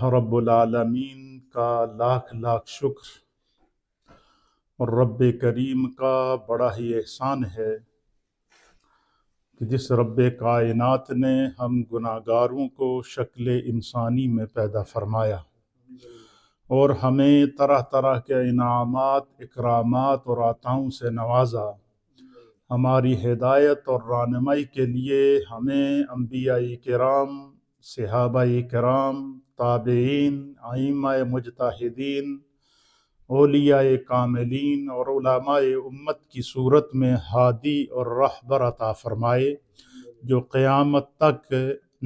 رب العالمین کا لاکھ لاکھ شکر اور رب کریم کا بڑا ہی احسان ہے کہ جس رب کائنات نے ہم گناہگاروں کو شکل انسانی میں پیدا فرمایا اور ہمیں طرح طرح کے انعامات، اکرامات اور عطاؤں سے نوازا۔ ہماری ہدایت اور رہنمائی کے لیے ہمیں انبیاء کرام، صحابہ کرام، تابعین، ائمہ مجتہدین، اولیاء کاملین اور علماء امت کی صورت میں ہادی اور رہبر عطا فرمائے، جو قیامت تک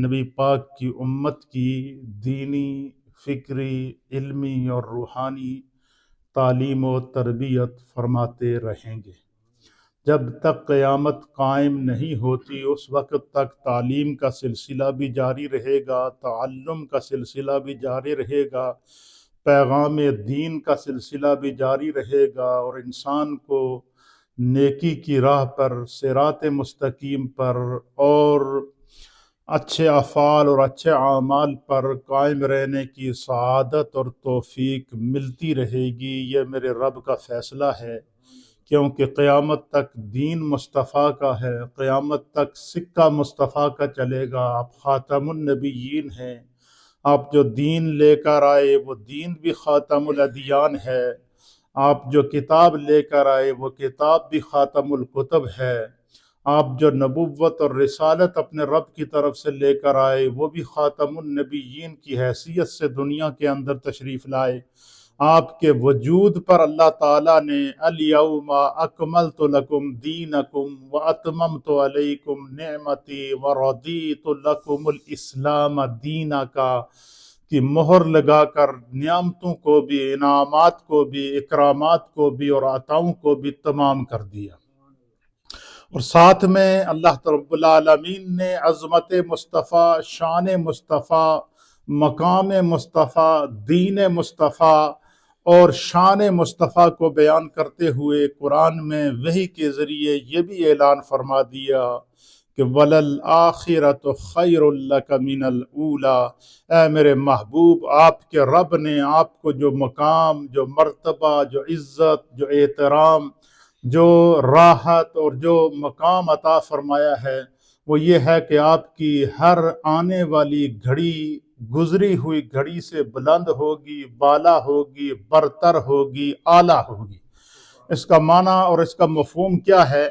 نبی پاک کی امت کی دینی، فکری، علمی اور روحانی تعلیم و تربیت فرماتے رہیں گے۔ جب تک قیامت قائم نہیں ہوتی اس وقت تک تعلیم کا سلسلہ بھی جاری رہے گا، تعلم کا سلسلہ بھی جاری رہے گا، پیغام دین کا سلسلہ بھی جاری رہے گا، اور انسان کو نیکی کی راہ پر، صراط مستقیم پر اور اچھے افعال اور اچھے اعمال پر قائم رہنے کی سعادت اور توفیق ملتی رہے گی۔ یہ میرے رب کا فیصلہ ہے، کیونکہ قیامت تک دین مصطفیٰ کا ہے، قیامت تک سکہ مصطفیٰ کا چلے گا۔ آپ خاتم النبیین ہیں، آپ جو دین لے کر آئے وہ دین بھی خاتم الادیان ہے، آپ جو کتاب لے کر آئے وہ کتاب بھی خاتم الکتب ہے، آپ جو نبوت اور رسالت اپنے رب کی طرف سے لے کر آئے وہ بھی خاتم النبیین کی حیثیت سے دنیا کے اندر تشریف لائے۔ آپ کے وجود پر اللہ تعالیٰ نے الیوم اکملت لکم دینکم واتممت علیکم نعمتی ورضیت لکم الاسلام دینا کی مہر لگا کر نعمتوں کو بھی، انعامات کو بھی، اکرامات کو بھی اور عطاؤں کو بھی تمام کر دیا۔ اور ساتھ میں اللہ رب العالمین نے عظمت مصطفیٰ، شان مصطفیٰ، مقام مصطفیٰ، دین مصطفیٰ اور شان مصطفیٰ کو بیان کرتے ہوئے قرآن میں وحی کے ذریعے یہ بھی اعلان فرما دیا کہ وَلَلْآخِرَةُ خَيْرٌ لَكَ مِنَ الْأُولَى۔ اے میرے محبوب، آپ کے رب نے آپ کو جو مقام، جو مرتبہ، جو عزت، جو احترام، جو راحت اور جو مقام عطا فرمایا ہے وہ یہ ہے کہ آپ کی ہر آنے والی گھڑی گزری ہوئی گھڑی سے بلند ہوگی، بالا ہوگی، برتر ہوگی، اعلیٰ ہوگی۔ اس کا معنی اور اس کا مفہوم کیا ہے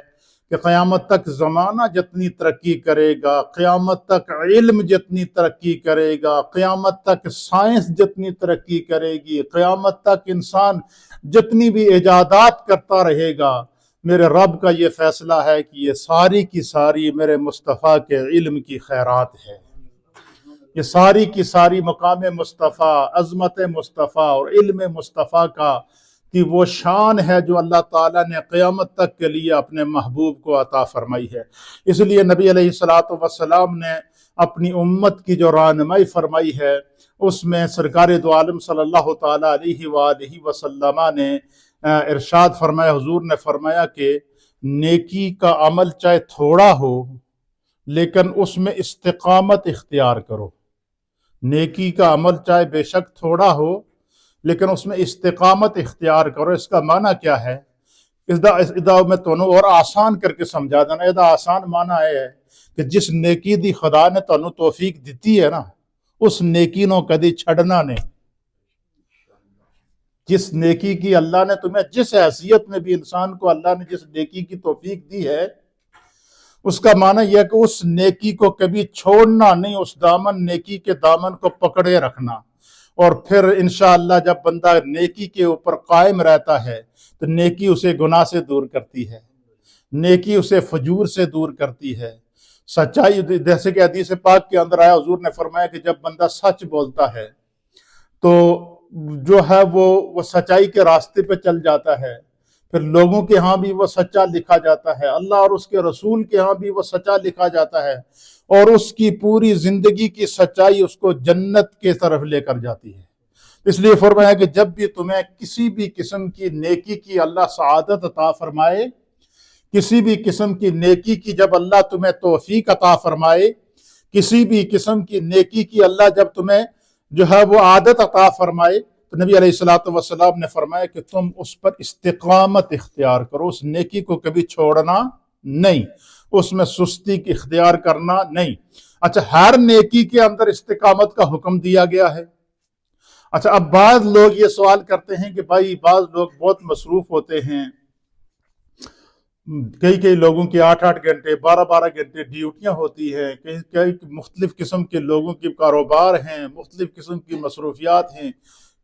کہ قیامت تک زمانہ جتنی ترقی کرے گا، قیامت تک علم جتنی ترقی کرے گا، قیامت تک سائنس جتنی ترقی کرے گی، قیامت تک انسان جتنی بھی ایجادات کرتا رہے گا، میرے رب کا یہ فیصلہ ہے کہ یہ ساری کی ساری میرے مصطفیٰ کے علم کی خیرات ہے۔ یہ ساری کی ساری مقام مصطفیٰ، عظمت مصطفیٰ اور علم مصطفیٰ کی وہ شان ہے جو اللہ تعالیٰ نے قیامت تک کے لیے اپنے محبوب کو عطا فرمائی ہے۔ اس لیے نبی علیہ السلام نے اپنی امت کی جو رہنمائی فرمائی ہے اس میں سرکار دو عالم صلی اللہ تعالیٰ علیہ وآلہ وسلم نے ارشاد فرمایا، حضور نے فرمایا کہ نیکی کا عمل چاہے تھوڑا ہو لیکن اس میں استقامت اختیار کرو۔ نیکی کا عمل چاہے بے شک تھوڑا ہو لیکن اس میں استقامت اختیار کرو۔ اس کا معنی کیا ہے؟ ادا میں تونوں اور آسان کر کے سمجھا دینا۔ ادا آسان معنی ہے کہ جس نیکی دی خدا نے تونوں توفیق دیتی ہے نا، اس نیکی نو کدی چھڑنا نہیں۔ جس نیکی کی اللہ نے تمہیں، جس حیثیت میں بھی انسان کو اللہ نے جس نیکی کی توفیق دی ہے، اس کا معنی یہ ہے کہ اس نیکی کو کبھی چھوڑنا نہیں، اس دامن، نیکی کے دامن کو پکڑے رکھنا۔ اور پھر انشاءاللہ جب بندہ نیکی کے اوپر قائم رہتا ہے تو نیکی اسے گناہ سے دور کرتی ہے، نیکی اسے فجور سے دور کرتی ہے۔ سچائی، جیسے کہ حدیث پاک کے اندر آیا، حضور نے فرمایا کہ جب بندہ سچ بولتا ہے تو جو ہے وہ سچائی کے راستے پہ چل جاتا ہے، پھر لوگوں کے ہاں بھی وہ سچا لکھا جاتا ہے، اللہ اور اس کے رسول کے ہاں بھی وہ سچا لکھا جاتا ہے، اور اس کی پوری زندگی کی سچائی اس کو جنت کے طرف لے کر جاتی ہے۔ اس لیے فرمایا کہ جب بھی تمہیں کسی بھی قسم کی نیکی کی اللہ سعادت عطا فرمائے، کسی بھی قسم کی نیکی کی جب اللہ تمہیں توفیق عطا فرمائے، کسی بھی قسم کی نیکی کی اللہ جب تمہیں جو ہے وہ عادت عطا فرمائے، تو نبی علیہ الصلوۃ والسلام نے فرمایا کہ تم اس پر استقامت اختیار کرو، اس نیکی کو کبھی چھوڑنا نہیں، اس میں سستی کی اختیار کرنا نہیں۔ اچھا، ہر نیکی کے اندر استقامت کا حکم دیا گیا ہے۔ اچھا، اب بعض لوگ یہ سوال کرتے ہیں کہ بھائی بعض لوگ بہت مصروف ہوتے ہیں، کئی لوگوں کی 8 گھنٹے 12 گھنٹے ڈیوٹیاں ہوتی ہیں، کئی مختلف قسم کے لوگوں کے کاروبار ہیں، مختلف قسم کی مصروفیات ہیں،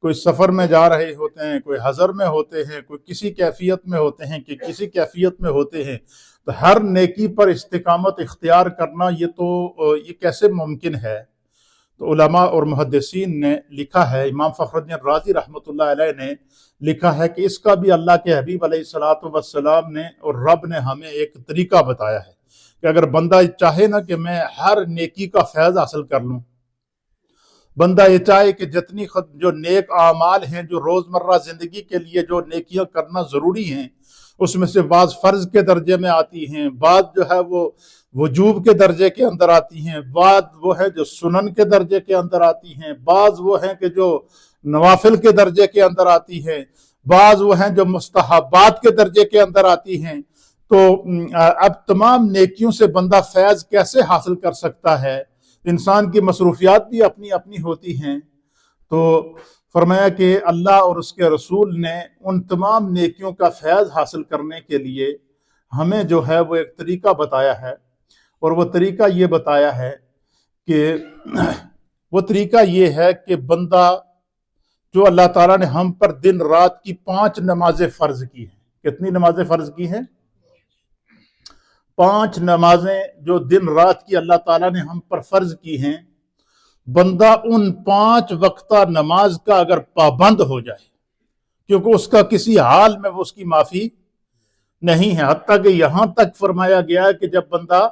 کوئی سفر میں جا رہے ہوتے ہیں، کوئی حضر میں ہوتے ہیں، کوئی کسی کیفیت میں ہوتے ہیں کہ کسی کیفیت میں ہوتے ہیں، تو ہر نیکی پر استقامت اختیار کرنا یہ کیسے ممکن ہے؟ تو علماء اور محدثین نے لکھا ہے، امام فخر الدین رازی رحمۃ اللہ علیہ نے لکھا ہے کہ اس کا بھی اللہ کے حبیب علیہ الصلوۃ والسلام نے اور رب نے ہمیں ایک طریقہ بتایا ہے کہ اگر بندہ چاہے نا کہ میں ہر نیکی کا فیض حاصل کر لوں، بندہ یہ چاہے کہ جتنی جو نیک اعمال ہیں، جو روزمرہ زندگی کے لیے جو نیکیاں کرنا ضروری ہیں، اس میں سے بعض فرض کے درجے میں آتی ہیں، بعض جو ہے وہ وجوب کے درجے کے اندر آتی ہیں، بعض وہ ہے جو سنن کے درجے کے اندر آتی ہیں، بعض وہ ہیں کہ جو نوافل کے درجے کے اندر آتی ہیں، بعض وہ ہیں جو مستحبات کے درجے کے اندر آتی ہیں۔ تو اب تمام نیکیوں سے بندہ فیض کیسے حاصل کر سکتا ہے؟ انسان کی مصروفیات بھی اپنی اپنی ہوتی ہیں۔ تو فرمایا کہ اللہ اور اس کے رسول نے ان تمام نیکیوں کا فیض حاصل کرنے کے لیے ہمیں جو ہے وہ ایک طریقہ بتایا ہے، اور وہ طریقہ یہ بتایا ہے کہ بندہ جو اللہ تعالیٰ نے ہم پر دن رات کی 5 نمازیں فرض کی ہیں۔ کتنی نمازیں فرض کی ہیں؟ 5 نمازیں جو دن رات کی اللہ تعالیٰ نے ہم پر فرض کی ہیں، بندہ ان 5 وقتہ نماز کا اگر پابند ہو جائے، کیونکہ اس کا کسی حال میں وہ اس کی معافی نہیں ہے، حتیٰ کہ یہاں تک فرمایا گیا ہے کہ جب بندہ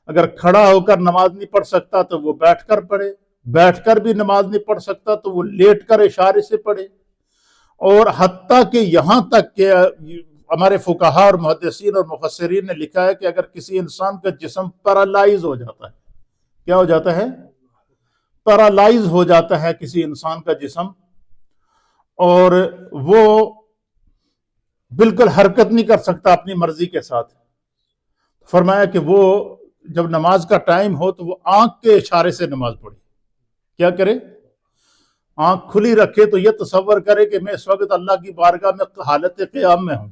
اگر کھڑا ہو کر نماز نہیں پڑھ سکتا تو وہ بیٹھ کر پڑھے، بیٹھ کر بھی نماز نہیں پڑھ سکتا تو وہ لیٹ کر اشارے سے پڑھے، اور حتیٰ کہ یہاں تک کہ ہمارے فقہاء اور محدثین اور مفسرین نے لکھا ہے کہ اگر کسی انسان کا جسم پیرالائز ہو جاتا ہے، کیا ہو جاتا ہے؟ پیرالائز ہو جاتا ہے کسی انسان کا جسم، اور وہ بالکل حرکت نہیں کر سکتا اپنی مرضی کے ساتھ، فرمایا کہ وہ جب نماز کا ٹائم ہو تو وہ آنکھ کے اشارے سے نماز پڑھے۔ کیا کرے؟ آنکھ کھلی رکھے، تو یہ تصور کرے کہ میں اس وقت اللہ کی بارگاہ میں حالت قیام میں ہوں،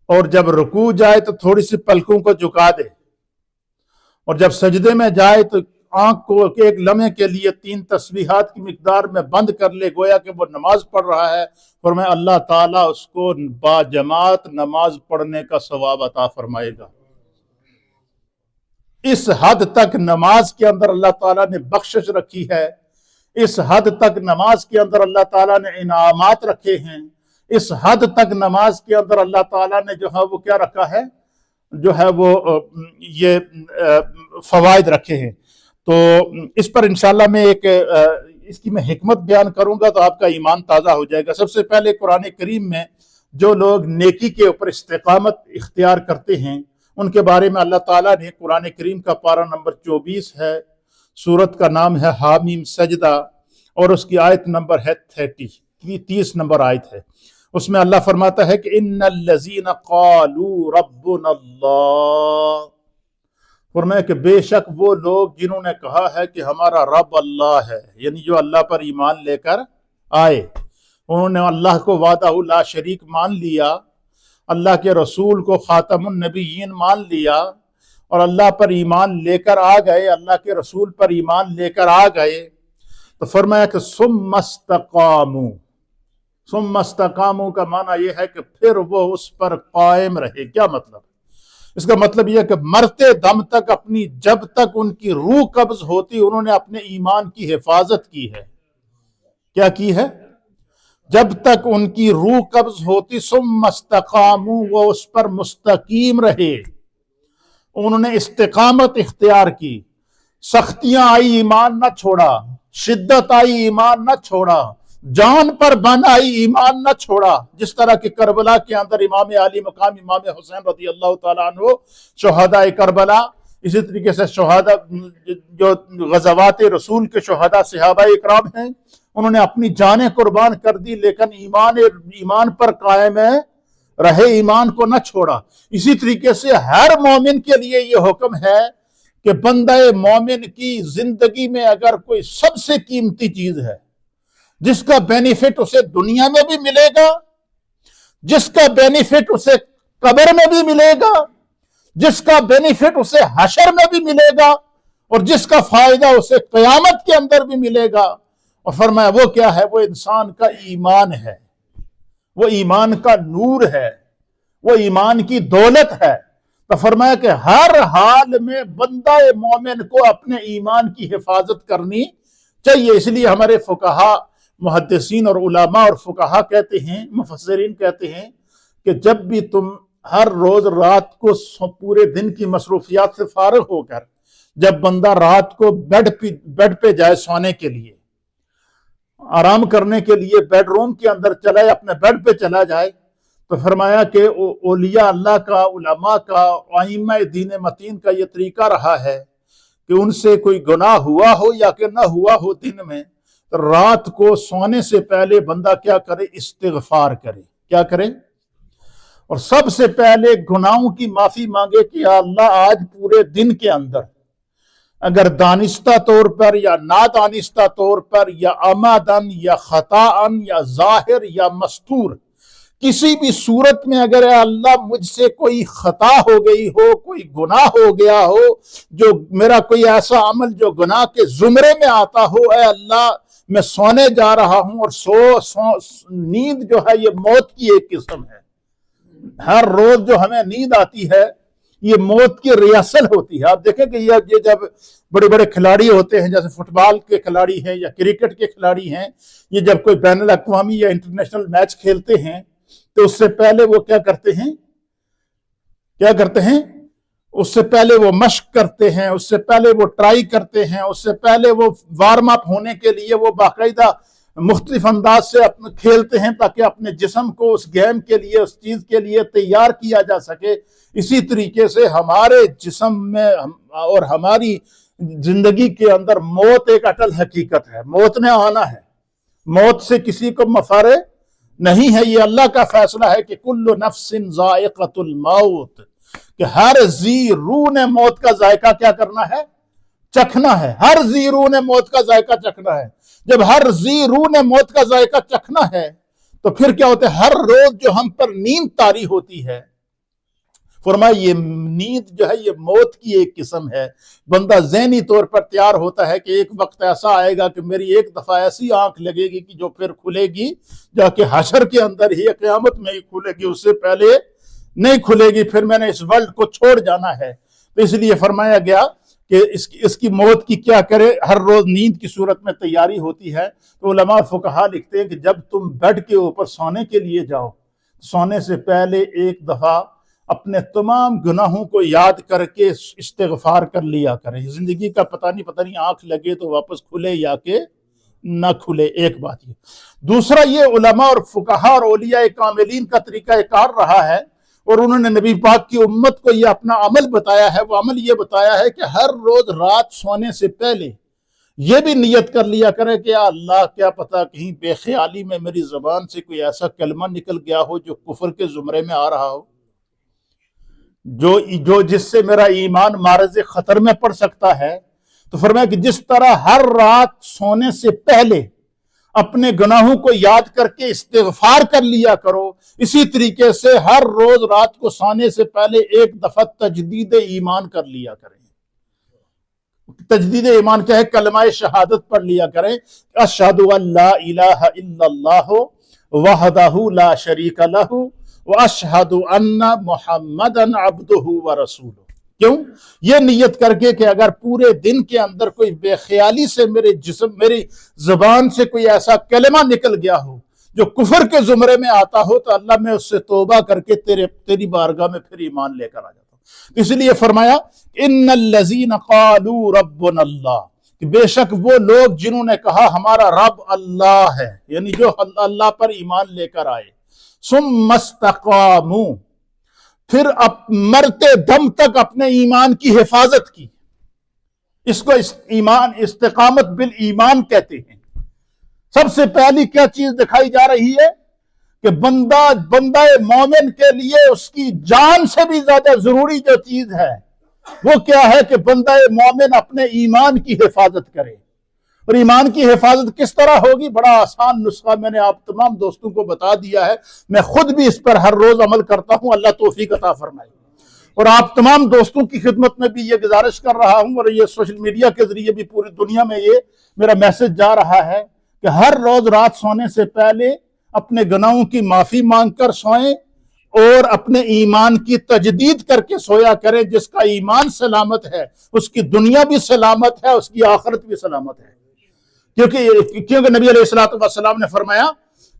اور جب رکوع جائے تو تھوڑی سی پلکوں کو جھکا دے، اور جب سجدے میں جائے تو آنکھ کو ایک لمحے کے لیے 3 تسبیحات کی مقدار میں بند کر لے، گویا کہ وہ نماز پڑھ رہا ہے، اور میں اللہ تعالیٰ اس کو با جماعت نماز پڑھنے کا ثواب عطا فرمائے گا۔ اس حد تک نماز کے اندر اللہ تعالیٰ نے بخشش رکھی ہے، اس حد تک نماز کے اندر اللہ تعالیٰ نے انعامات رکھے ہیں، اس حد تک نماز کے اندر اللہ تعالیٰ نے جو ہے وہ کیا رکھا ہے، جو ہے وہ یہ فوائد رکھے ہیں۔ تو اس پر انشاءاللہ میں اس کی میں حکمت بیان کروں گا تو آپ کا ایمان تازہ ہو جائے گا۔ سب سے پہلے قرآن کریم میں جو لوگ نیکی کے اوپر استقامت اختیار کرتے ہیں ان کے بارے میں اللہ تعالیٰ نے قرآن کریم کا پارہ نمبر 24 ہے، سورت کا نام ہے حامیم سجدہ، اور اس کی آیت نمبر ہے 30 نمبر آیت ہے۔ اس میں اللہ فرماتا ہے کہ ان الذین قالوا ربنا اللہ، فرمایا کہ بے شک وہ لوگ جنہوں نے کہا ہے کہ ہمارا رب اللہ ہے، یعنی جو اللہ پر ایمان لے کر آئے، انہوں نے اللہ کو وحدہ لا شریک مان لیا، اللہ کے رسول کو خاتم النبیین مان لیا، اور اللہ پر ایمان لے کر آ گئے، اللہ کے رسول پر ایمان لے کر آ گئے، تو فرمایا کہ ثم استقاموا، ثم استقاموا کا معنی یہ ہے کہ پھر وہ اس پر قائم رہے۔ کیا مطلب؟ اس کا مطلب یہ ہے کہ مرتے دم تک جب تک ان کی روح قبض ہوتی انہوں نے اپنے ایمان کی حفاظت کی ہے۔ کیا کی ہے؟ جب تک ان کی روح قبض ہوتی، ثم استقاموا، وہ اس پر مستقیم رہے، انہوں نے استقامت اختیار کی، سختیاں آئی ایمان نہ چھوڑا، شدت آئی ایمان نہ چھوڑا، جان پر بن آئی ایمان نہ چھوڑا، جس طرح کہ کربلا کے اندر امام علی مقام امام حسین رضی اللہ تعالیٰ عنہ، شہداء کربلا، اسی طریقے سے شہداء جو غزوات رسول کے شہداء صحابہ اکرام ہیں، انہوں نے اپنی جانیں قربان کر دی، لیکن ایمان پر قائم رہے، ایمان کو نہ چھوڑا۔ اسی طریقے سے ہر مومن کے لیے یہ حکم ہے کہ بندہ مومن کی زندگی میں اگر کوئی سب سے قیمتی چیز ہے جس کا بینیفٹ اسے دنیا میں بھی ملے گا، جس کا بینیفٹ اسے قبر میں بھی ملے گا، جس کا بینیفٹ اسے حشر میں بھی ملے گا، اور جس کا فائدہ اسے قیامت کے اندر بھی ملے گا، اور فرمایا وہ کیا ہے؟ وہ انسان کا ایمان ہے، وہ ایمان کا نور ہے، وہ ایمان کی دولت ہے۔ تو فرمایا کہ ہر حال میں بندہ مومن کو اپنے ایمان کی حفاظت کرنی چاہیے۔ اس لیے ہمارے فقہا، محدثین اور علماء اور فقہا کہتے ہیں، مفسرین کہتے ہیں کہ جب بھی تم ہر روز رات کو پورے دن کی مصروفیات سے فارغ ہو کر جب بندہ رات کو بیڈ پہ جائے سونے کے لیے، آرام کرنے کے لیے بیڈ روم کے اندر چلائے، اپنے بیڈ پہ چلا جائے، تو فرمایا کہ اولیاء اللہ کا، علماء کا، ائمہ دین متین کا یہ طریقہ رہا ہے کہ ان سے کوئی گناہ ہوا ہو یا کہ نہ ہوا ہو دن میں، تو رات کو سونے سے پہلے بندہ کیا کرے؟ استغفار کرے۔ کیا کرے؟ اور سب سے پہلے گناہوں کی معافی مانگے کہ یا اللہ آج پورے دن کے اندر اگر دانستہ طور پر یا نادانستہ طور پر یا عمدن یا خطاً یا ظاہر یا مستور کسی بھی صورت میں اگر اے اللہ مجھ سے کوئی خطا ہو گئی ہو، کوئی گناہ ہو گیا ہو، جو میرا کوئی ایسا عمل جو گناہ کے زمرے میں آتا ہو، اے اللہ میں سونے جا رہا ہوں، اور نیند جو ہے یہ موت کی ایک قسم ہے۔ ہر روز جو ہمیں نیند آتی ہے یہ موت کی ریاسل ہوتی ہے۔ آپ دیکھیں کہ یہ جب بڑے بڑے کھلاڑی ہوتے ہیں، جیسے فٹ بال کے کھلاڑی ہیں یا کرکٹ کے کھلاڑی ہیں، یہ جب کوئی بین الاقوامی یا انٹرنیشنل میچ کھیلتے ہیں تو اس سے پہلے وہ کیا کرتے ہیں؟ اس سے پہلے وہ مشق کرتے ہیں، اس سے پہلے وہ ٹرائی کرتے ہیں، اس سے پہلے وہ وارم اپ ہونے کے لیے وہ باقاعدہ مختلف انداز سے کھیلتے ہیں تاکہ اپنے جسم کو اس گیم کے لیے، اس چیز کے لیے تیار کیا جا سکے۔ اسی طریقے سے ہمارے جسم میں اور ہماری زندگی کے اندر موت ایک اٹل حقیقت ہے، موت نے آنا ہے، موت سے کسی کو مفر نہیں ہے۔ یہ اللہ کا فیصلہ ہے کہ کل نفس ذائقۃ الموت، کہ ہر ذی روح نے موت کا ذائقہ کیا کرنا ہے؟ چکھنا ہے۔ ہر ذی روح نے موت کا ذائقہ چکھنا ہے۔ جب ہر ذی روح نے موت کا ذائقہ چکھنا ہے تو پھر کیا ہوتا ہے؟ ہر روز جو ہم پر نیند طاری ہوتی ہے، فرمایا یہ نیند جو ہے یہ موت کی ایک قسم ہے۔ بندہ ذہنی طور پر تیار ہوتا ہے کہ ایک وقت ایسا آئے گا کہ میری ایک دفعہ ایسی آنکھ لگے گی کہ جو پھر کھلے گی جا کے حشر کے اندر ہی، قیامت میں ہی کھلے گی، اس سے پہلے نہیں کھلے گی، پھر میں نے اس ورلڈ کو چھوڑ جانا ہے۔ تو اس لیے فرمایا گیا کہ اس کی موت کی کیا کرے؟ ہر روز نیند کی صورت میں تیاری ہوتی ہے۔ تو علماء فقہا لکھتے ہیں کہ جب تم بیڈ کے اوپر سونے کے لیے جاؤ، سونے سے پہلے ایک دفعہ اپنے تمام گناہوں کو یاد کر کے استغفار کر لیا کریں۔ زندگی کا پتہ نہیں آنکھ لگے تو واپس کھلے یا کہ نہ کھلے، ایک بات یہ۔ دوسرا یہ علماء اور فقہا اور اولیاء کاملین کا طریقہ کار رہا ہے، اور انہوں نے نبی پاک کی امت کو یہ اپنا عمل بتایا ہے۔ وہ عمل یہ بتایا ہے کہ ہر روز رات سونے سے پہلے یہ بھی نیت کر لیا کرے کہ یا اللہ کیا پتہ کہیں بے خیالی میں میری زبان سے کوئی ایسا کلمہ نکل گیا ہو جو کفر کے زمرے میں آ رہا ہو، جو جس سے میرا ایمان معرض خطر میں پڑ سکتا ہے۔ تو فرمایا کہ جس طرح ہر رات سونے سے پہلے اپنے گناہوں کو یاد کر کے استغفار کر لیا کرو، اسی طریقے سے ہر روز رات کو سونے سے پہلے ایک دفعہ تجدید ایمان کر لیا کریں۔ تجدید ایمان کیا ہے؟ کلمہ شہادت پڑھ لیا کریں، اشہد ان لا الہ الا اللہ وحدہ لا شریک لہ واشہد ان محمدا عبدہ ورسولہ۔ کیوں؟ یہ نیت کر کے کہ اگر پورے دن کے اندر کوئی بے خیالی سے میری زبان سے کوئی ایسا کلمہ نکل گیا ہو جو کفر کے زمرے میں آتا ہو، تو اللہ میں اس سے توبہ کر کے تیری بارگاہ میں پھر ایمان لے کر آ جاتا ہوں۔ اس لیے فرمایا ان الذین قالوا ربنا اللہ، کہ بے شک وہ لوگ جنہوں نے کہا ہمارا رب اللہ ہے، یعنی جو اللہ پر ایمان لے کر آئے، ثم استقاموا، پھر مرتے دم تک اپنے ایمان کی حفاظت کی. اس کو ایمان استقامت بالایمان کہتے ہیں. سب سے پہلی کیا چیز دکھائی جا رہی ہے کہ بندہ مومن کے لیے اس کی جان سے بھی زیادہ ضروری جو چیز ہے وہ کیا ہے کہ بندہ مومن اپنے ایمان کی حفاظت کرے. اور ایمان کی حفاظت کس طرح ہوگی؟ بڑا آسان نسخہ میں نے آپ تمام دوستوں کو بتا دیا ہے. میں خود بھی اس پر ہر روز عمل کرتا ہوں. اللہ توفیق عطا فرمائے. اور آپ تمام دوستوں کی خدمت میں بھی یہ گزارش کر رہا ہوں، اور یہ سوشل میڈیا کے ذریعے بھی پوری دنیا میں یہ میرا میسج جا رہا ہے کہ ہر روز رات سونے سے پہلے اپنے گناہوں کی معافی مانگ کر سوئیں اور اپنے ایمان کی تجدید کر کے سویا کریں. جس کا ایمان سلامت ہے اس کی دنیا بھی سلامت ہے، اس کی آخرت بھی سلامت ہے. کیونکہ نبی علیہ الصلوۃ والسلام نے فرمایا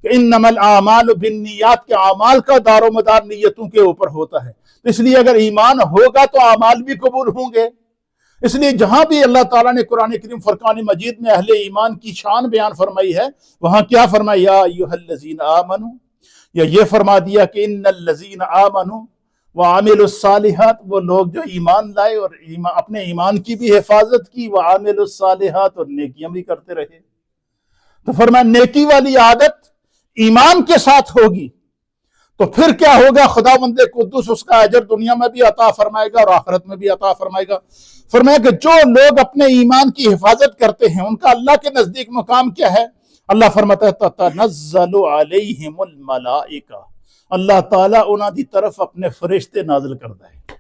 کہ انما الاعمال بالنیات، کے اعمال کا دار و مدار نیتوں کے اوپر ہوتا ہے. اس لیے اگر ایمان ہوگا تو اعمال بھی قبول ہوں گے. اس لیے جہاں بھی اللہ تعالیٰ نے قرآن کریم فرقان مجید میں اہل ایمان کی شان بیان فرمائی ہے، وہاں کیا فرمایا؟ یا ایھا الذین آمنوا، یا یہ فرما دیا کہ ان الذین آمنوا وعملوا الصالحات، وہ لوگ جو ایمان لائے اور اپنے ایمان کی بھی حفاظت کی، وعملوا الصالحات، اور نیکیاں بھی کرتے رہے. تو فرمایا نیکی والی عادت ایمان کے ساتھ ہوگی تو پھر کیا ہوگا؟ خداوند قدوس اس کا اجر دنیا میں بھی عطا فرمائے گا اور آخرت میں بھی عطا فرمائے گا. فرمایا کہ جو لوگ اپنے ایمان کی حفاظت کرتے ہیں ان کا اللہ کے نزدیک مقام کیا ہے؟ اللہ فرماتا ہے تتنزل علیہم الملائکہ، اللہ تعالیٰ انہاں دی طرف اپنے فرشتے نازل کرتا ہے.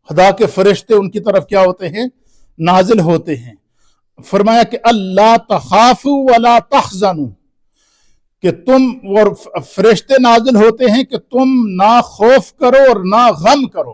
خدا کے فرشتے ان کی طرف کیا ہوتے ہیں؟ نازل ہوتے ہیں. فرمایا کہ اللہ تخافوا ولا تحزنوا، کہ تم، اور فرشتے نازل ہوتے ہیں کہ تم نہ خوف کرو اور نہ غم کرو.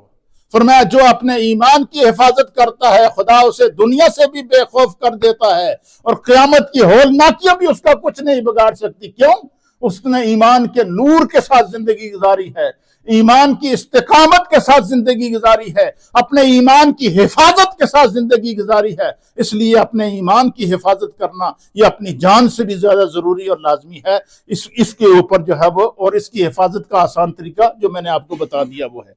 فرمایا جو اپنے ایمان کی حفاظت کرتا ہے خدا اسے دنیا سے بھی بے خوف کر دیتا ہے، اور قیامت کی ہولناکیاں بھی اس کا کچھ نہیں بگاڑ سکتی. کیوں؟ اس نے ایمان کے نور کے ساتھ زندگی گزاری ہے، ایمان کی استقامت کے ساتھ زندگی گزاری ہے، اپنے ایمان کی حفاظت کے ساتھ زندگی گزاری ہے. اس لیے اپنے ایمان کی حفاظت کرنا یہ اپنی جان سے بھی زیادہ ضروری اور لازمی ہے. اس کے اوپر جو ہے وہ، اور اس کی حفاظت کا آسان طریقہ جو میں نے آپ کو بتا دیا وہ ہے.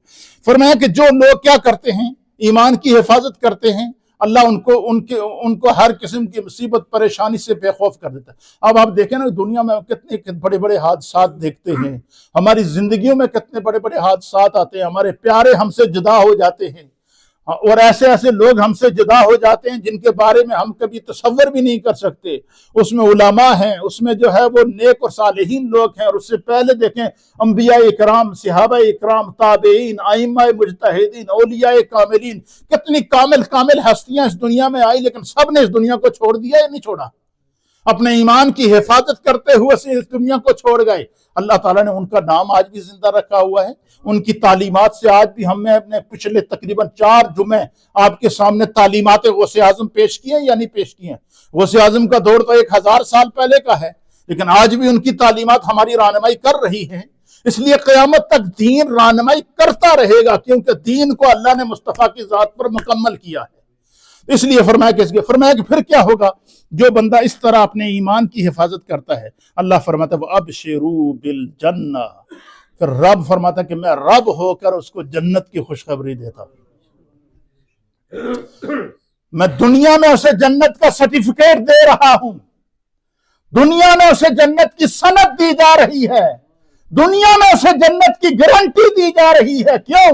فرمایا کہ جو لوگ کیا کرتے ہیں؟ ایمان کی حفاظت کرتے ہیں، اللہ ان کو ہر قسم کی مصیبت پریشانی سے بے خوف کر دیتا ہے. اب آپ دیکھیں نا دنیا میں کتنے بڑے بڑے حادثات دیکھتے ہیں، ہماری زندگیوں میں کتنے بڑے بڑے حادثات آتے ہیں، ہمارے پیارے ہم سے جدا ہو جاتے ہیں، اور ایسے لوگ ہم سے جدا ہو جاتے ہیں جن کے بارے میں ہم کبھی تصور بھی نہیں کر سکتے. اس میں علماء ہیں، اس میں جو ہے وہ نیک اور صالحین لوگ ہیں، اور اس سے پہلے دیکھیں انبیاء اکرام، صحابہ اکرام، تابعین، ائمہ مجتہدین، اولیاء کاملین، کتنی کامل ہستیاں اس دنیا میں آئی، لیکن سب نے اس دنیا کو چھوڑ دیا یا نہیں چھوڑا؟ اپنے ایمان کی حفاظت کرتے ہوئے سے اس دنیا کو چھوڑ گئے. اللہ تعالیٰ نے ان کا نام آج بھی زندہ رکھا ہوا ہے، ان کی تعلیمات سے آج بھی ہم نے اپنے پچھلے تقریباً 4 جمعے آپ کے سامنے تعلیمات غوث اعظم پیش کیے یا نہیں پیش کیے. غوث اعظم کا دور تو 1000 سال پہلے کا ہے، لیکن آج بھی ان کی تعلیمات ہماری رہنمائی کر رہی ہیں. اس لیے قیامت تک دین رہنمائی کرتا رہے گا، کیونکہ دین کو اللہ نے مصطفیٰ کی ذات پر مکمل کیا ہے. اس لیے فرمایا کہ پھر کیا ہوگا؟ جو بندہ اس طرح اپنے ایمان کی حفاظت کرتا ہے، اللہ فرماتا ہے وَأَبْشِرُوا بِالْجَنَّةِ، پھر رب فرماتا ہے کہ میں رب ہو کر اس کو جنت کی خوشخبری دیتا ہوں. میں دنیا میں اسے جنت کا سرٹیفکیٹ دے رہا ہوں، دنیا میں اسے جنت کی سند دی جا رہی ہے، دنیا میں اسے جنت کی گارنٹی دی جا رہی ہے. کیوں؟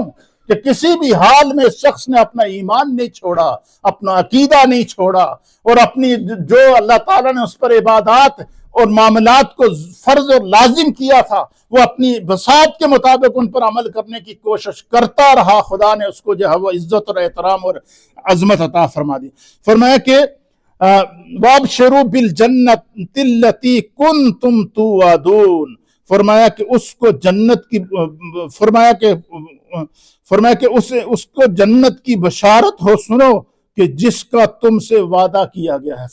کہ کسی بھی حال میں اس شخص نے اپنا ایمان نہیں چھوڑا، اپنا عقیدہ نہیں چھوڑا، اور اپنی جو اللہ تعالیٰ نے اس پر عبادات اور معاملات کو فرض اور لازم کیا تھا وہ اپنی بساط کے مطابق ان پر عمل کرنے کی کوشش کرتا رہا. خدا نے اس کو جو ہے وہ عزت اور احترام اور عظمت عطا فرما دی. فرمایا کہ وَابْشِرُوا بِالْجَنَّةِ الَّتِي كُنْتُمْ تُوعَدُونَ، فرمایا کہ اس کو جنت کی فرمایا کہ اس کو جنت کی بشارت ہو، سنو کہ جس کا تم سے وعدہ کیا گیا ہے.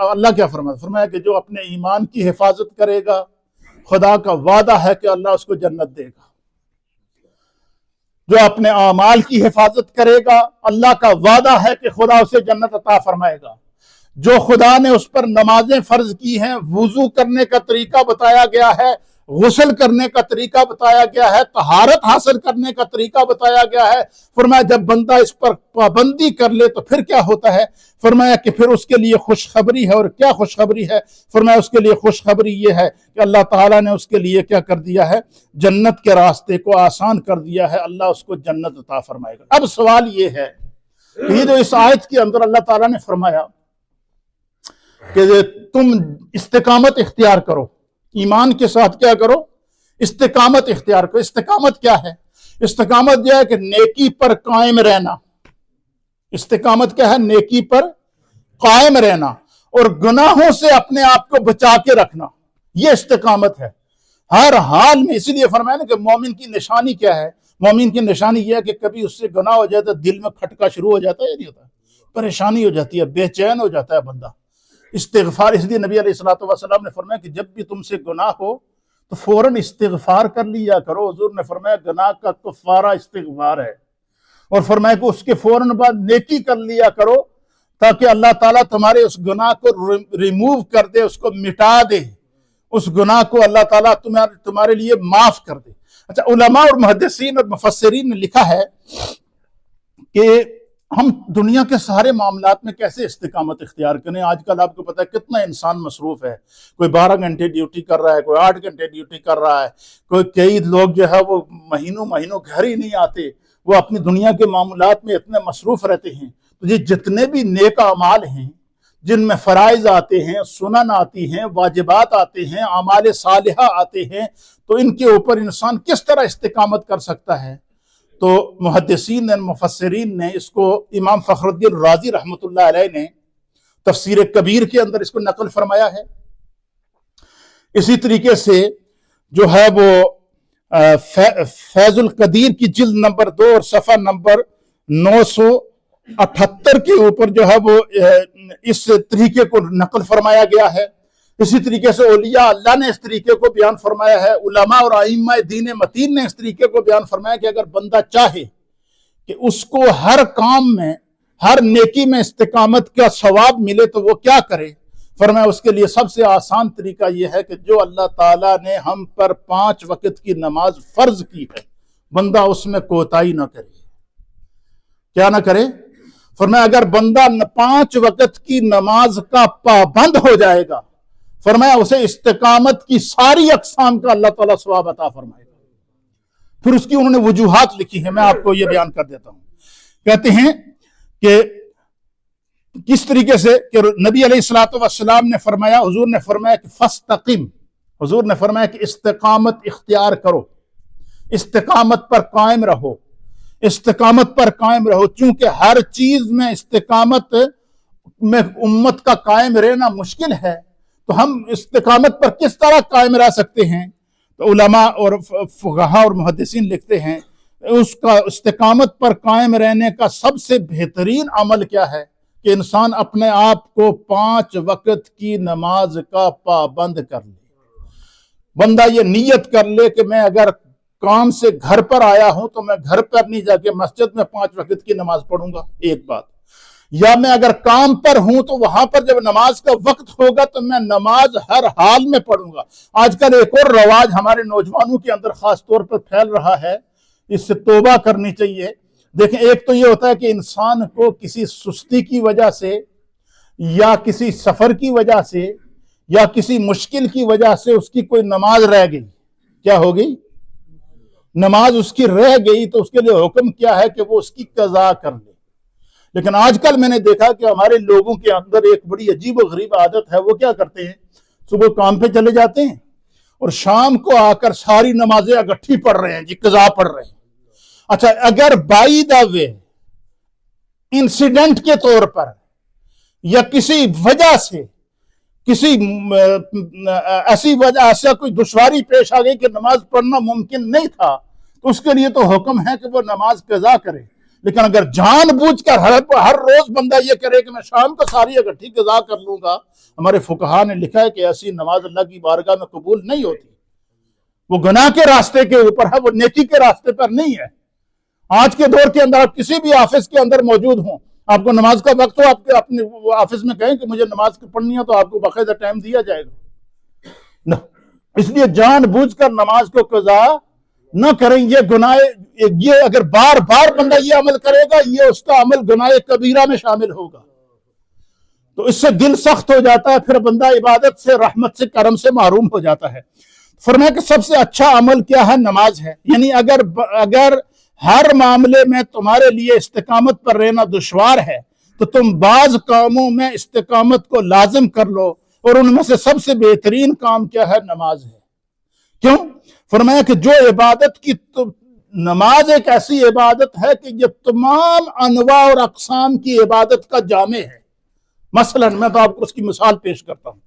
اللہ کیا فرمایا کہ جو اپنے ایمان کی حفاظت کرے گا خدا کا وعدہ ہے کہ اللہ اس کو جنت دے گا. جو اپنے اعمال کی حفاظت کرے گا اللہ کا وعدہ ہے کہ خدا اسے جنت عطا فرمائے گا. جو خدا نے اس پر نمازیں فرض کی ہیں، وضو کرنے کا طریقہ بتایا گیا ہے، غسل کرنے کا طریقہ بتایا گیا ہے، طہارت حاصل کرنے کا طریقہ بتایا گیا ہے۔ فرمایا جب بندہ اس پر پابندی کر لے تو پھر کیا ہوتا ہے؟ فرمایا کہ پھر اس کے لیے خوشخبری ہے، اور کیا خوشخبری ہے؟ فرمایا اس کے لیے خوشخبری یہ ہے کہ اللہ تعالیٰ نے اس کے لیے کیا کر دیا ہے؟ جنت کے راستے کو آسان کر دیا ہے، اللہ اس کو جنت عطا فرمائے گا۔ اب سوال یہ ہے، یہ جو اس آیت کے اندر اللہ تعالیٰ نے فرمایا کہ تم استقامت اختیار کرو، ایمان کے ساتھ کیا کرو؟ استقامت اختیار کرو۔ استقامت کیا ہے؟ استقامت یہ ہے کہ نیکی پر قائم رہنا۔ استقامت کیا ہے؟ نیکی پر قائم رہنا اور گناہوں سے اپنے آپ کو بچا کے رکھنا، یہ استقامت ہے ہر حال میں۔ اسی لیے فرمایا نا کہ مومن کی نشانی کیا ہے؟ مومن کی نشانی یہ ہے کہ کبھی اس سے گناہ ہو جاتا ہے دل میں کھٹکا شروع ہو جاتا ہے، یا نہیں ہوتا؟ پریشانی ہو جاتی ہے، بے چین ہو جاتا ہے بندہ۔ استغفار، اس لیے نبی علیہ السلام نے فرمایا کہ جب بھی تم سے گناہ ہو تو فوراً استغفار کر لیا کرو۔ حضور نے فرمایا گناہ کا کفارہ استغفار ہے، اور فرمایا کہ اس کے فوراً بعد نیکی کر لیا کرو تاکہ اللہ تعالیٰ تمہارے اس گناہ کو ریموو کر دے، اس کو مٹا دے، اس گناہ کو اللہ تعالیٰ تمہارے لیے معاف کر دے۔ اچھا، علماء اور محدثین اور مفسرین نے لکھا ہے کہ ہم دنیا کے سارے معاملات میں کیسے استقامت اختیار کریں۔ آج کل آپ کو پتہ ہے کتنا انسان مصروف ہے، کوئی 12 گھنٹے ڈیوٹی کر رہا ہے، کوئی 8 گھنٹے ڈیوٹی کر رہا ہے، کئی لوگ جو ہے وہ مہینوں گھر ہی نہیں آتے، وہ اپنی دنیا کے معاملات میں اتنے مصروف رہتے ہیں۔ تو یہ جتنے بھی نیک اعمال ہیں جن میں فرائض آتے ہیں، سنن آتی ہیں، واجبات آتے ہیں، اعمال صالحہ آتے ہیں، تو ان کے اوپر انسان کس طرح استقامت کر سکتا ہے؟ تو محدثین مفسرین نے اس کو، امام فخر الدین رازی رحمۃ اللہ علیہ نے تفسیر کبیر کے اندر اس کو نقل فرمایا ہے۔ اسی طریقے سے جو ہے وہ فیض القدیر کی جلد نمبر 2 اور صفحہ نمبر 978 کے اوپر جو ہے وہ اس طریقے کو نقل فرمایا گیا ہے۔ اسی طریقے سے اولیاء اللہ نے اس طریقے کو بیان فرمایا ہے۔ علماء اور ائمہ دین متین نے اس طریقے کو بیان فرمایا کہ اگر بندہ چاہے کہ اس کو ہر کام میں، ہر نیکی میں استقامت کا ثواب ملے تو وہ کیا کرے؟ فرمایا اس کے لیے سب سے آسان طریقہ یہ ہے کہ جو اللہ تعالیٰ نے ہم پر 5 وقت کی نماز فرض کی ہے، بندہ اس میں کوتاہی نہ کرے۔ کیا نہ کرے؟ فرمایا اگر بندہ 5 وقت کی نماز کا پابند ہو جائے گا، فرمایا اسے استقامت کی ساری اقسام کا اللہ تعالیٰ ثواب عطا فرمائے گا۔ پھر اس کی انہوں نے وجوہات لکھی ہیں، میں آپ کو یہ بیان کر دیتا ہوں۔ کہتے ہیں کہ کس طریقے سے کہ نبی علیہ السلام نے فرمایا، حضور نے فرمایا کہ فاستقم، حضور نے فرمایا کہ استقامت اختیار کرو، استقامت پر قائم رہو، استقامت پر قائم رہو، چونکہ ہر چیز میں استقامت میں امت کا قائم رہنا مشکل ہے، تو ہم استقامت پر کس طرح قائم رہ سکتے ہیں؟ تو علماء اور فقہاء اور محدثین لکھتے ہیں اس کا استقامت پر قائم رہنے کا سب سے بہترین عمل کیا ہے کہ انسان اپنے آپ کو 5 وقت کی نماز کا پابند کر لے۔ بندہ یہ نیت کر لے کہ میں اگر کام سے گھر پر آیا ہوں تو میں گھر پر نہیں جا کے مسجد میں 5 وقت کی نماز پڑھوں گا، ایک بات، یا میں اگر کام پر ہوں تو وہاں پر جب نماز کا وقت ہوگا تو میں نماز ہر حال میں پڑھوں گا۔ آج کل ایک اور رواج ہمارے نوجوانوں کے اندر خاص طور پر پھیل رہا ہے، اس سے توبہ کرنی چاہیے۔ دیکھیں، ایک تو یہ ہوتا ہے کہ انسان کو کسی سستی کی وجہ سے یا کسی سفر کی وجہ سے یا کسی مشکل کی وجہ سے اس کی کوئی نماز رہ گئی، کیا ہو گئی؟ نماز اس کی رہ گئی، تو اس کے لیے حکم کیا ہے کہ وہ اس کی قضا کر لے۔ لیکن آج کل میں نے دیکھا کہ ہمارے لوگوں کے اندر ایک بڑی عجیب و غریب عادت ہے، وہ کیا کرتے ہیں؟ صبح کام پہ چلے جاتے ہیں اور شام کو آ کر ساری نمازیں اکٹھی پڑھ رہے ہیں، جی قضا پڑھ رہے ہیں۔ اچھا، اگر بائی دا وے انسیڈنٹ کے طور پر یا کسی وجہ سے، کسی ایسی وجہ سے کوئی دشواری پیش آ گئی کہ نماز پڑھنا ممکن نہیں تھا، تو اس کے لیے تو حکم ہے کہ وہ نماز قضا کرے۔ لیکن اگر جان بوجھ کر ہر روز بندہ یہ کرے کہ میں شام کو ساری اکٹھی قضا کر لوں گا، ہمارے فقہاء نے لکھا ہے کہ ایسی نماز اللہ کی بارگاہ میں قبول نہیں ہوتی۔ وہ گناہ کے راستے کے اوپر ہے، وہ نیکی کے راستے پر نہیں ہے۔ آج کے دور کے اندر آپ کسی بھی آفس کے اندر موجود ہوں، آپ کو نماز کا وقت ہو، آپ اپنے آفس میں کہیں کہ مجھے نماز پڑھنی ہے، تو آپ کو باقاعدہ ٹائم دیا جائے گا؟ اس لیے جان بوجھ کر نماز کو قضا نہ کریں. یہ گناہ، یہ اگر بار بار بندہ یہ عمل کرے گا، یہ اس کا عمل گناہ کبیرہ میں شامل ہوگا. تو اس سے دل سخت ہو جاتا ہے، پھر بندہ عبادت سے، رحمت سے، کرم سے محروم ہو جاتا ہے. فرمایا کہ سب سے اچھا عمل کیا ہے؟ نماز ہے. یعنی اگر ہر معاملے میں تمہارے لیے استقامت پر رہنا دشوار ہے تو تم بعض کاموں میں استقامت کو لازم کر لو، اور ان میں سے سب سے بہترین کام کیا ہے؟ نماز ہے. کیوں؟ فرمایا کہ جو عبادت کی نماز ایک ایسی عبادت ہے کہ یہ تمام انواع اور اقسام کی عبادت کا جامع ہے. مثلا میں تو آپ کو اس کی مثال پیش کرتا ہوں.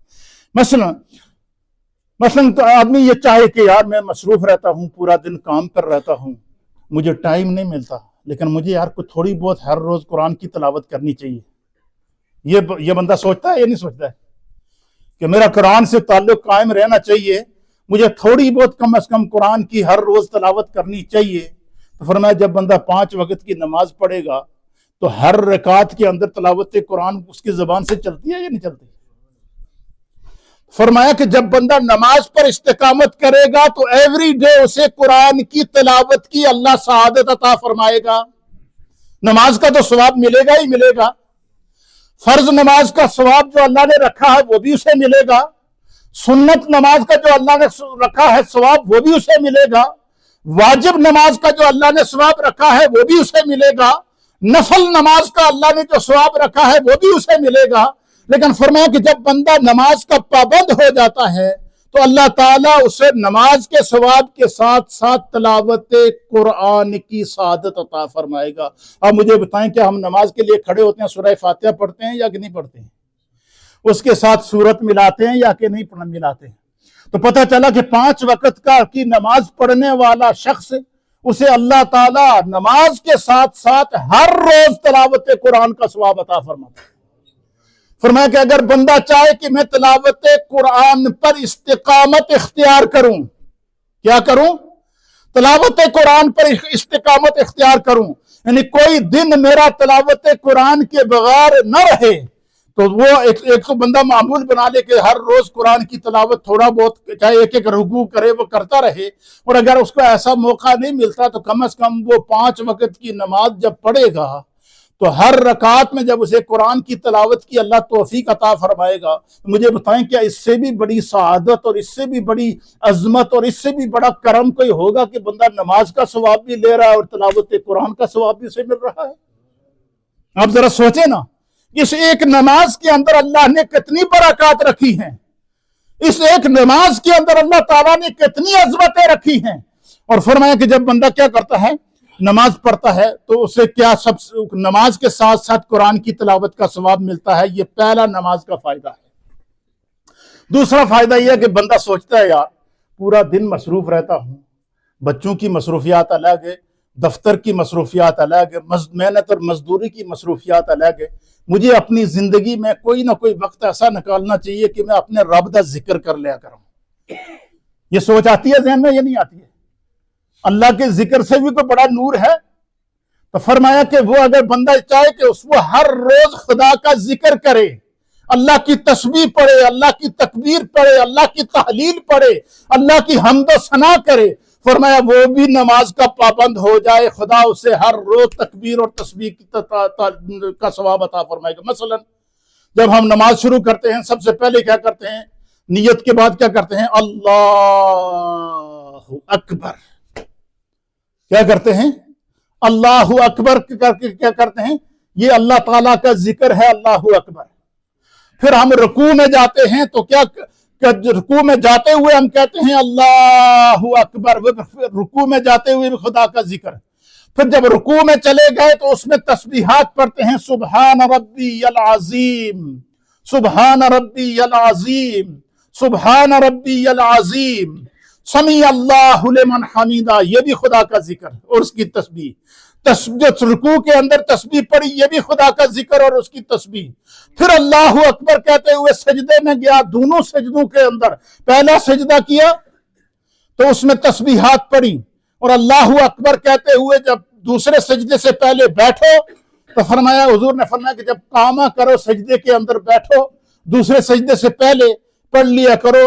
مثلا تو آدمی یہ چاہے کہ یار میں مصروف رہتا ہوں، پورا دن کام پر رہتا ہوں، مجھے ٹائم نہیں ملتا، لیکن مجھے یار کو تھوڑی بہت ہر روز قرآن کی تلاوت کرنی چاہیے. یہ بندہ سوچتا ہے یا نہیں سوچتا ہے کہ میرا قرآن سے تعلق قائم رہنا چاہیے، مجھے تھوڑی بہت کم از کم قرآن کی ہر روز تلاوت کرنی چاہیے. تو فرمایا جب بندہ 5 وقت کی نماز پڑھے گا تو ہر رکعت کے اندر تلاوت قرآن اس کی زبان سے چلتی ہے یا نہیں چلتی؟ فرمایا کہ جب بندہ نماز پر استقامت کرے گا تو ایوری ڈے اسے قرآن کی تلاوت کی اللہ سعادت عطا فرمائے گا. نماز کا تو ثواب ملے گا ہی ملے گا. فرض نماز کا ثواب جو اللہ نے رکھا ہے وہ بھی اسے ملے گا. سنت نماز کا جو اللہ نے رکھا ہے ثواب وہ بھی اسے ملے گا. واجب نماز کا جو اللہ نے ثواب رکھا ہے وہ بھی اسے ملے گا. نفل نماز کا اللہ نے جو ثواب رکھا ہے وہ بھی اسے ملے گا. لیکن فرمایا کہ جب بندہ نماز کا پابند ہو جاتا ہے تو اللہ تعالیٰ اسے نماز کے ثواب کے ساتھ ساتھ تلاوت قرآن کی سعادت عطا فرمائے گا. اب مجھے بتائیں کہ ہم نماز کے لیے کھڑے ہوتے ہیں سورہ فاتحہ پڑھتے ہیں یا کہ نہیں پڑھتے ہیں؟ اس کے ساتھ سورت ملاتے ہیں یا کہ نہیں ملاتے ہیں؟ تو پتہ چلا کہ 5 وقت کی نماز پڑھنے والا شخص، اسے اللہ تعالیٰ نماز کے ساتھ ساتھ ہر روز تلاوت قرآن کا ثواب عطا فرماتا ہے. فرمایا کہ اگر بندہ چاہے کہ میں تلاوت قرآن پر استقامت اختیار کروں، کیا کروں؟ تلاوت قرآن پر استقامت اختیار کروں، یعنی کوئی دن میرا تلاوت قرآن کے بغیر نہ رہے، تو وہ ایک تو بندہ معمول بنا لے کہ ہر روز قرآن کی تلاوت تھوڑا بہت، چاہے ایک رکوع کرے، وہ کرتا رہے. اور اگر اس کو ایسا موقع نہیں ملتا تو کم از کم وہ 5 وقت کی نماز جب پڑھے گا تو ہر رکعت میں جب اسے قرآن کی تلاوت کی اللہ توفیق عطا فرمائے گا. مجھے بتائیں کیا اس سے بھی بڑی سعادت اور اس سے بھی بڑی عظمت اور اس سے بھی بڑا کرم کوئی ہوگا کہ بندہ نماز کا ثواب بھی لے رہا ہے اور تلاوت قرآن کا ثواب بھی اسے مل رہا ہے؟ آپ ذرا سوچیں نا، اس ایک نماز کے اندر اللہ نے کتنی برکات رکھی ہیں، اس ایک نماز کے اندر اللہ تعالیٰ نے کتنی عظمتیں رکھی ہیں. اور فرمایا کہ جب بندہ کیا کرتا ہے؟ نماز پڑھتا ہے تو اسے کیا نماز کے ساتھ ساتھ قرآن کی تلاوت کا ثواب ملتا ہے. یہ پہلا نماز کا فائدہ ہے. دوسرا فائدہ یہ ہے کہ بندہ سوچتا ہے یار پورا دن مصروف رہتا ہوں، بچوں کی مصروفیات الگ ہے، دفتر کی مصروفیات الگ ہے، محنت اور مزدوری کی مصروفیات الگ ہے، مجھے اپنی زندگی میں کوئی نہ کوئی وقت ایسا نکالنا چاہیے کہ میں اپنے رب کا ذکر کر لیا کروں. یہ سوچ آتی ہے ذہن میں یا نہیں آتی ہے؟ اللہ کے ذکر سے بھی کوئی بڑا نور ہے. تو فرمایا کہ وہ اگر بندہ چاہے کہ وہ ہر روز خدا کا ذکر کرے، اللہ کی تسبیح پڑھے، اللہ کی تکبیر پڑھے، اللہ کی تحلیل پڑھے، اللہ کی حمد و ثنا کرے، فرمایا وہ بھی نماز کا پابند ہو جائے، خدا اسے ہر روز تکبیر اور تسبیح کا ثواب عطا فرمائے گا. مثلا جب ہم نماز شروع کرتے ہیں سب سے پہلے کیا کرتے ہیں؟ نیت کے بعد کیا کرتے ہیں؟ اللہ اکبر. کیا کرتے ہیں؟ اللہ اکبر کر کے کیا کرتے ہیں؟ یہ اللہ تعالیٰ کا ذکر ہے، اللہ اکبر. پھر ہم رکوع میں جاتے ہیں تو کیا رکوع میں جاتے ہوئے ہم کہتے ہیں اللہ اکبر، رکوع میں جاتے ہوئے بھی خدا کا ذکر. پھر جب رکوع میں چلے گئے تو اس میں تسبیحات پڑھتے ہیں، سبحان ربی العظیم، سبحان ربی العظیم، سبحان ربی العظیم، سمیع اللہ لمن حمیدہ، یہ بھی خدا کا ذکر اور اس کی تسبیح. رکوع کے اندر تسبیح پڑھی، یہ بھی خدا کا ذکر اور اس کی تسبیح. پھر اللہ اکبر کہتے ہوئے سجدے میں گیا، دونوں سجدوں کے اندر پہلا سجدہ کیا تو اس میں تسبیحات پڑھی، اور اللہ اکبر کہتے ہوئے جب دوسرے سجدے سے پہلے بیٹھو تو فرمایا، حضور نے فرمایا کہ جب قامہ کرو سجدے کے اندر بیٹھو، دوسرے سجدے سے پہلے پڑھ لیا کرو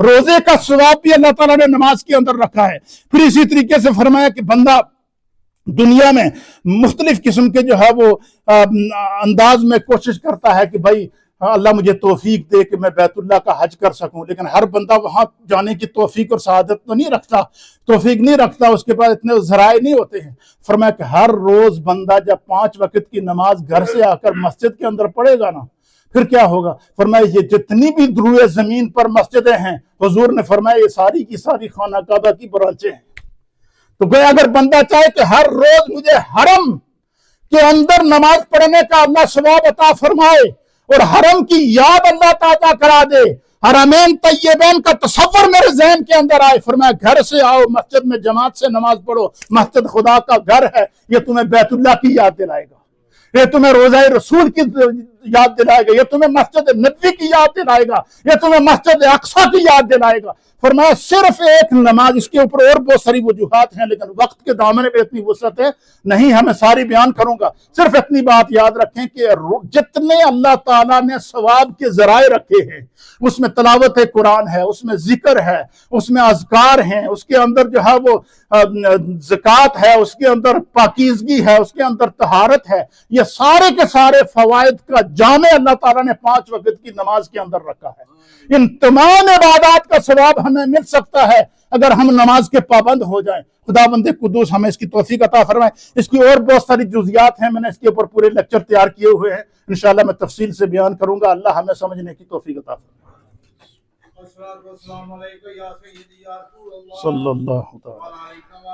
روزے کا ثواب بھی اللہ تعالیٰ نے نماز کے اندر رکھا ہے۔ پھر اسی طریقے سے فرمایا کہ بندہ دنیا میں مختلف قسم کے جو ہے وہ انداز میں کوشش کرتا ہے کہ بھائی اللہ مجھے توفیق دے کہ میں بیت اللہ کا حج کر سکوں، لیکن ہر بندہ وہاں جانے کی توفیق اور سعادت تو نہیں رکھتا، توفیق نہیں رکھتا، اس کے پاس اتنے ذرائع نہیں ہوتے ہیں۔ فرمایا کہ ہر روز بندہ جب 5 وقت کی نماز گھر سے آ کر مسجد کے اندر پڑھے گا نا، پھر کیا ہوگا؟ فرمایا یہ جتنی بھی دروئے زمین پر مسجدیں ہیں، حضور نے فرمایا یہ ساری کی ساری خانہ کعبہ کی برانچیں ہیں۔ تو گویا اگر بندہ چاہے کہ ہر روز مجھے حرم کے اندر نماز پڑھنے کا اللہ ثواب عطا فرمائے اور حرم کی یاد اللہ تعالیٰ کرا دے، حرمین طیبین کا تصور میرے ذہن کے اندر آئے، فرمایا گھر سے آؤ، مسجد میں جماعت سے نماز پڑھو، مسجد خدا کا گھر ہے، یہ تمہیں بیت اللہ کی یاد دلائے گا، یہ تمہیں روضہ رسول کی یاد دلائے گا، یہ تمہیں مسجد نبوی کی یاد دلائے گا، یہ تمہیں مسجد اقصی کی یاد دلائے گا۔ فرمایا صرف ایک نماز، اس کے اوپر اور بہت ساری وجوہات ہیں لیکن وقت کے دامن پہ اتنی وسعت ہے نہیں ہمیں ساری بیان کروں گا، صرف اتنی بات یاد رکھیں کہ جتنے اللہ تعالیٰ نے ثواب کے ذرائع رکھے ہیں، اس میں تلاوت قرآن ہے، اس میں ذکر ہے، اس میں اذکار ہیں، اس کے اندر جو ہے وہ زکوٰۃ ہے، اس کے اندر پاکیزگی ہے، اس کے اندر طہارت ہے، یہ سارے کے سارے فوائد کا جامع اللہ تعالیٰ نے 5 وقت کی نماز کے اندر رکھا ہے۔ ان تمام عبادات کا ثواب ہمیں مل سکتا ہے اگر ہم نماز کے پابند ہو جائیں۔ خدا بند قدوس ہمیں اس کی توفیق عطا فرمائے۔ اس کی اور بہت ساری جزیات ہیں، میں نے اس کے اوپر پورے لیکچر تیار کیے ہوئے ہیں، انشاءاللہ میں تفصیل سے بیان کروں گا۔ اللہ ہمیں سمجھنے کی توفیق عطا فرمائے۔ صلی اللہ تعالی